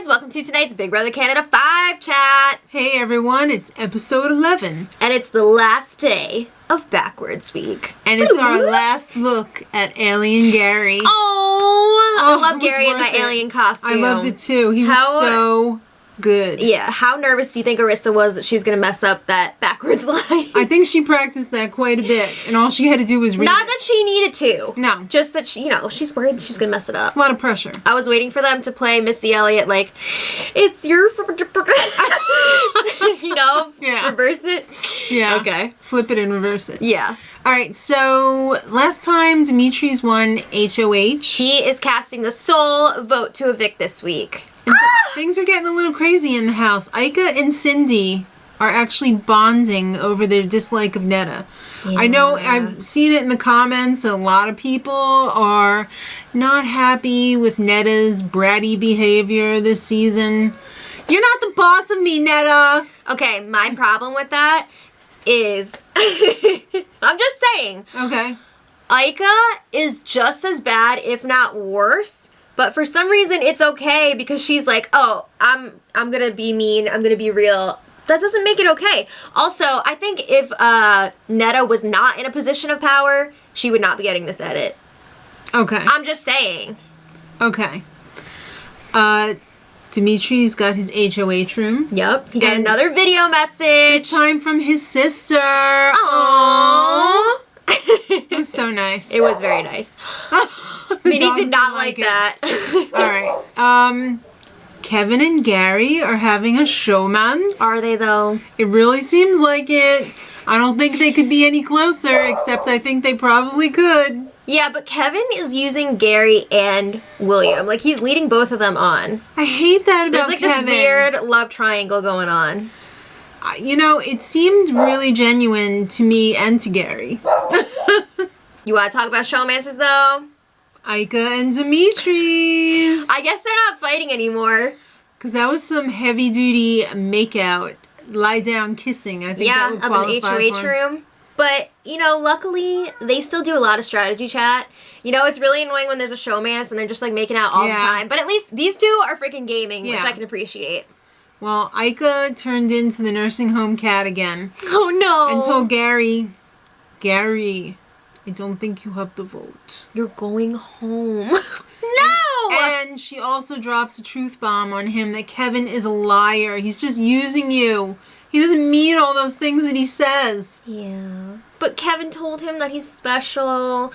guys, welcome to tonight's Big Brother Canada 5 chat. Hey everyone, it's episode 11. And it's the last day of Backwards Week. And it's our last look at Alien Gary. Oh, I love Gary in that alien costume. I loved it too. He was so good. Yeah, how nervous do you think Arissa was that she was going to mess up that backwards line? I think she practiced that quite a bit, and all she had to do was read Not that she needed to. No. Just that, she, she's worried she's going to mess it up. It's a lot of pressure. I was waiting for them to play Missy Elliott, like, it's your... Yeah. Reverse it. Yeah. Okay. Flip it and reverse it. Yeah. All right, so last time Dimitri's won HOH. He is casting the sole vote to evict this week. Things are getting a little crazy in the house. Ika and Cindy are actually bonding over their dislike of Netta. Yeah. I know I've seen it in the comments. A lot of people are not happy with Netta's bratty behavior this season. You're not the boss of me, Netta. Okay, my problem with that is, I'm just saying. Okay. Ika is just as bad, if not worse. But for some reason, it's okay because she's like, oh, I'm gonna be mean. I'm gonna be real. That doesn't make it okay. Also, I think if Netta was not in a position of power, she would not be getting this edit. Okay. I'm just saying. Okay. Dimitri's got his HOH room. Yep. He got another video message. This time from his sister. Aww. It was so nice. It was very nice. Minnie did not like that. Alright. Kevin and Gary are having a showmance. Are they though? It really seems like it. I don't think they could be any closer, except I think they probably could. Yeah, but Kevin is using Gary and William. Like, he's leading both of them on. I hate that about Kevin. There's like Kevin. this weird love triangle going on. You know, it seemed really genuine to me and to Gary. You want to talk about showmances though? Ika and Dimitri's. I guess they're not fighting anymore. Because that was some heavy-duty makeout, lie-down kissing. I think that would up in the qualify HOH for. room. But, luckily, they still do a lot of strategy chat. It's really annoying when there's a showmance and they're just, like, making out all the time. But at least these two are freaking gaming, which I can appreciate. Well, Ika turned into the nursing home cat again. Oh, no. And told Gary, I don't think you have the vote. You're going home. No! And she also drops a truth bomb on him that Kevin is a liar. He's just using you. He doesn't mean all those things that he says. Yeah. But Kevin told him that he's special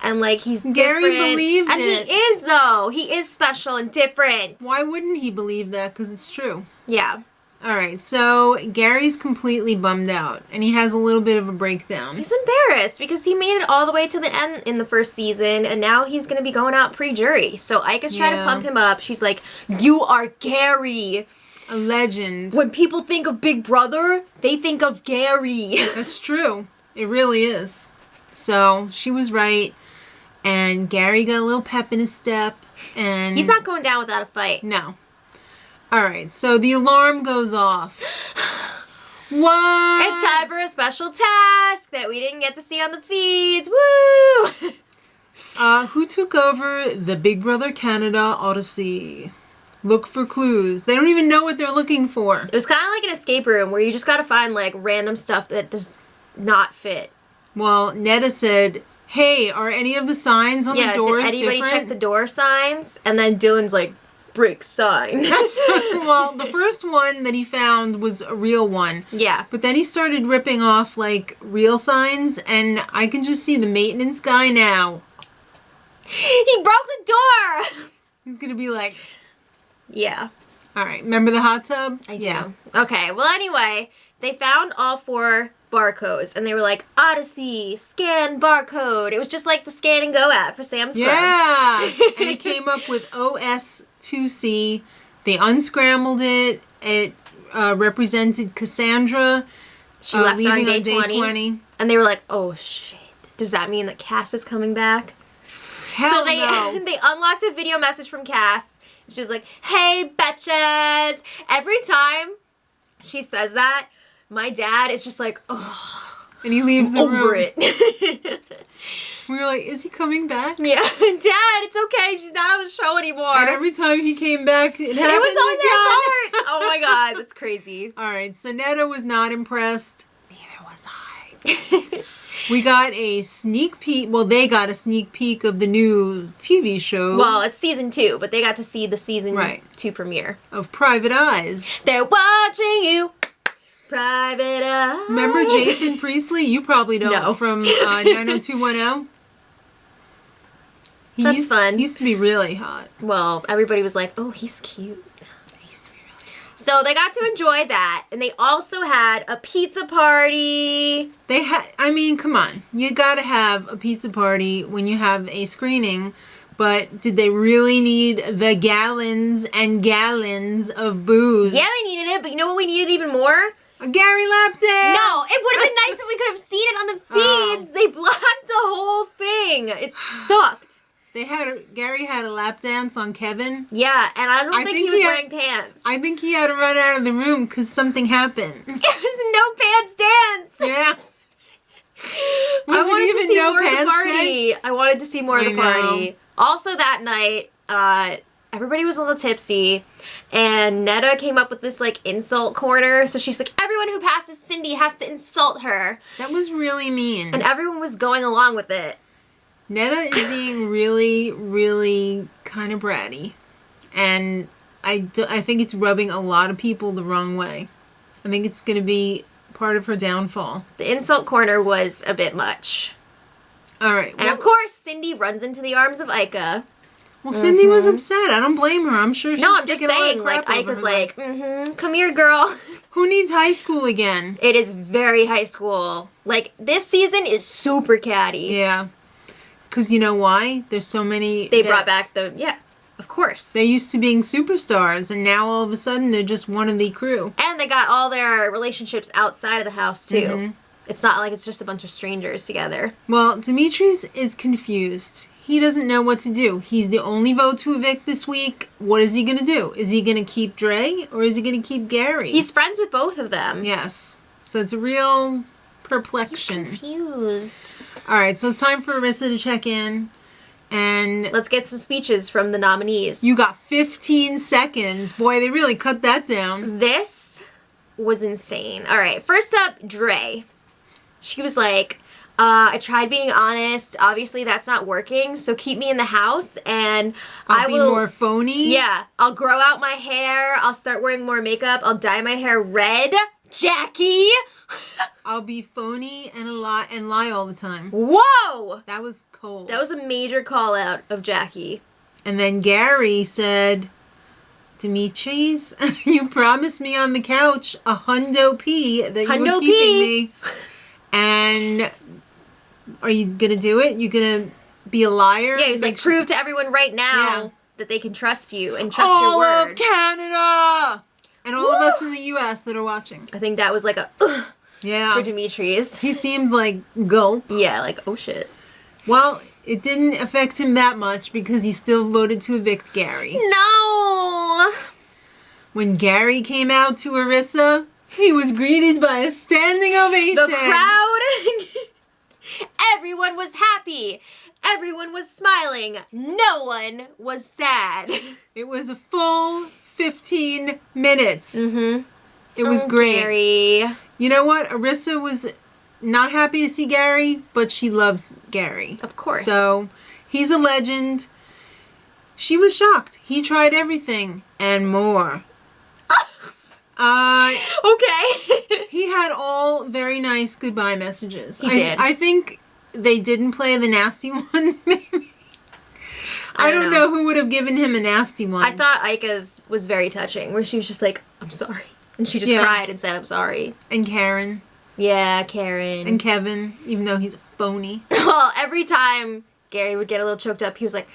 and, like, he's different. Gary believed it. And he is, though. He is special and different. Why wouldn't he believe that? Because it's true. Yeah. Alright, so Gary's completely bummed out, and he has a little bit of a breakdown. He's embarrassed because he made it all the way to the end in the first season, and now he's going to be going out pre-jury. So Ika's trying to pump him up. She's like, you are Gary. A legend. When people think of Big Brother, they think of Gary. That's true. It really is. So, she was right, and Gary got a little pep in his step, and... He's not going down without a fight. No. Alright, so the alarm goes off. What? It's time for a special task that we didn't get to see on the feeds. Woo! Who took over the Big Brother Canada Odyssey? Look for clues. They don't even know what they're looking for. It was kind of like an escape room where you just gotta find, like, random stuff that does not fit. Well, Netta said, hey, are any of the signs on the doors did anybody different? check the door signs? And then Dylan's like, break sign. Well, the first one that he found was a real one. Yeah. But then he started ripping off, like, real signs, and I can just see the maintenance guy now. He broke the door! He's gonna be like... Yeah. Alright, remember the hot tub? I do. Okay, well anyway, they found all 4 barcodes, and they were like, Odyssey, scan barcode. It was just like the Scan and Go app for Sam's Club. Yeah! And it came up with OS2C. They unscrambled it. It represented Cassandra. She left leaving on day 20. And they were like, oh shit. Does that mean that Cass is coming back? Hell so they no. they unlocked a video message from Cass. She was like, hey, betches. Every time she says that, my dad is just like, oh. And he leaves the over room. it. We were like, is he coming back? Yeah, Dad, it's okay. She's not on the show anymore. And every time he came back, it happened was on again. that part. Oh my God, that's crazy. All right, so Netta was not impressed. Neither was I. We got a sneak peek. Well, they got a sneak peek of the new TV show. Well, it's season 2, but they got to see the season Right. 2 premiere. Of Private Eyes. They're watching you. Private Eyes. Remember Jason Priestley? You probably don't. No. From 90210. That's fun. He used to be really hot. Well, everybody was like, oh, he's cute. He used to be really hot. So they got to enjoy that. And they also had a pizza party. They had, I mean, come on. You gotta have a pizza party when you have a screening. But did they really need the gallons and gallons of booze? Yeah, they needed it, but you know what we needed even more? A Gary lap dance! No, it would have been nice if we could have seen it on the feeds. They blocked the whole thing. It sucked. Gary had a lap dance on Kevin. Yeah, and I don't think he was wearing pants. I think he had to run out of the room because something happened. It was no pants dance. Yeah. I wanted to see No more of the Pants party. Day? I wanted to see more of the I party. know. Also that night, everybody was a little tipsy, and Netta came up with this, like, insult corner. So she's like, everyone who passes Cindy has to insult her. That was really mean. And everyone was going along with it. Netta is being really, really kind of bratty. And I think it's rubbing a lot of people the wrong way. I think it's going to be part of her downfall. The insult corner was a bit much. All right. And of course, Cindy runs into the arms of Ica. Well, Cindy was upset. I don't blame her. I'm sure she's No, I'm just taking a lot of saying, like, crap over Ica's her like, life. come here, girl. Who needs high school again? It is very high school. Like, this season is super catty. Yeah. Because you know why? There's so many They vets. brought back the, yeah, of course. They're used to being superstars, and now all of a sudden they're just one of the crew. And they got all their relationships outside of the house, too. Mhm. It's not like it's just a bunch of strangers together. Well, Demetrius is confused. He doesn't know what to do. He's the only vote to evict this week. What is he going to do? Is he going to keep Dre, or is he going to keep Gary? He's friends with both of them. Yes. So it's a real He's perplexion. confused. All right, so it's time for Arissa to check in. And Let's get some speeches from the nominees. you got 15 seconds. Boy, they really cut that down. This was insane. All right, first up, Dre. She was like, I tried being honest. Obviously, that's not working. So keep me in the house, and I'll I be will. more phony. Yeah, I'll grow out my hair. I'll start wearing more makeup. I'll dye my hair red. Jackie. I'll be phony and lie all the time. Whoa! That was cold. That was a major call out of Jackie. And then Gary said, Demetrius, you promised me on the couch a hundo P that you Hundo were keeping P. me. And are you going to do it? You going to be a liar? Yeah, he was like, Make sure- prove to everyone right now Yeah. that they can trust you and trust all your word. of Canada! And all of Woo! us in the U.S. that are watching. I think that was like a Yeah. for Demetrius. He seemed like gulp. Yeah, like, oh shit. Well, it didn't affect him that much because he still voted to evict Gary. No! When Gary came out to Arissa, he was greeted by a standing ovation. The crowd, everyone was happy. Everyone was smiling. No one was sad. It was a full 15 minutes. Mm-hmm. It was great. Gary. You know what? Arissa was not happy to see Gary, but she loves Gary. Of course. So, he's a legend. She was shocked. He tried everything and more. Okay. He had all very nice goodbye messages. He did. I think they didn't play the nasty ones, maybe. I don't know who would have given him a nasty one. I thought Ica's was very touching, where she was just like, I'm sorry. And she just Yeah. cried and said, I'm sorry. And Karen. Yeah, Karen. And Kevin, even though he's a phony. Well, every time Gary would get a little choked up, he was like,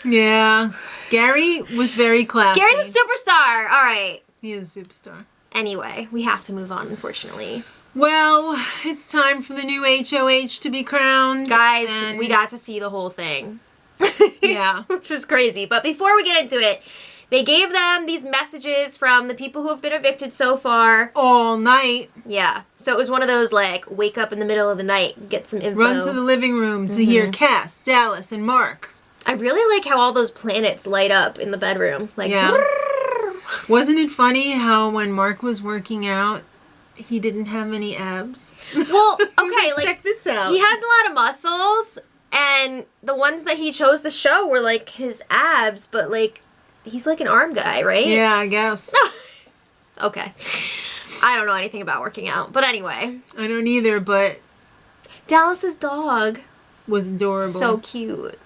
Yeah. Gary was very classy. Gary's a superstar. All right. He is a superstar. Anyway, we have to move on, unfortunately. Well, it's time for the new HOH to be crowned. Guys, and- we got to see the whole thing. Yeah. Which was crazy. But before we get into it, they gave them these messages from the people who have been evicted so far. All night. Yeah. So it was one of those, like, wake up in the middle of the night, get some info. Run to the living room to hear Cass, Dallas, and Mark. I really like how all those planets light up in the bedroom. Like, yeah. Wasn't it funny how when Mark was working out, he didn't have any abs? Well, okay, like, check this out. He has a lot of muscles, and the ones that he chose to show were, like, his abs, but, like, he's, like, an arm guy, right? Yeah, I guess. Okay. I don't know anything about working out, but anyway. I don't either, but... Dallas's dog. Was adorable. So cute.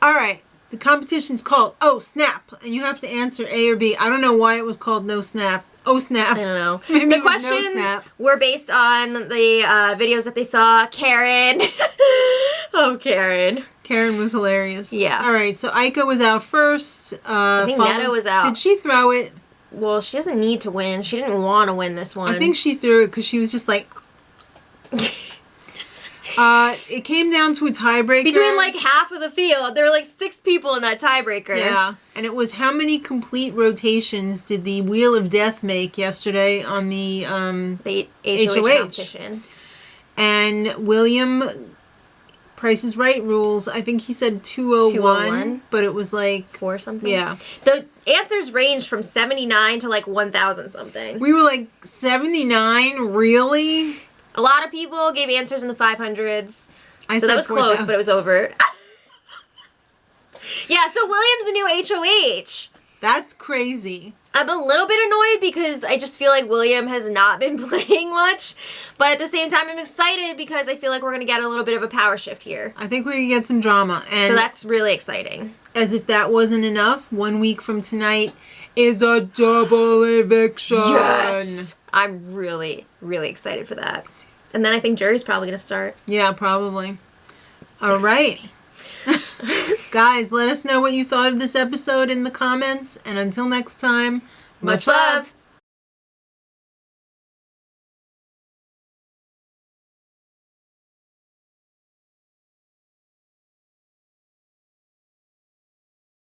All right. The competition's called Oh Snap, and you have to answer A or B. I don't know why it was called No Snap. Oh Snap. I don't know. Maybe the it was questions No Snap. were based on the videos that they saw. Karen. Oh, Karen. Karen was hilarious. Yeah. All right, so Aika was out first. I think Netta was out. Did she throw it? Well, she doesn't need to win. She didn't want to win this one. I think she threw it because she was just like... It came down to a tiebreaker. Between, like, half of the field. There were, like, 6 people in that tiebreaker. Yeah. And it was how many complete rotations did the Wheel of Death make yesterday on the HOH competition. And William, Price is Right rules, I think he said 201, but it was like... 4 something? Yeah. The answers ranged from 79 to, like, 1,000 something. We were like, 79? Really? A lot of people gave answers in the 500s. I so said that was 4,000. close, but it was over. Yeah, so William's a new HOH. That's crazy. I'm a little bit annoyed because I just feel like William has not been playing much. But at the same time, I'm excited because I feel like we're going to get a little bit of a power shift here. I think we're going to get some drama. And so that's really exciting. As if that wasn't enough, 1 week from tonight is a double eviction. Yes! I'm really, really excited for that. And then I think jury's probably going to start. Yeah, probably. All right. Guys, let us know what you thought of this episode in the comments. And until next time, Much love.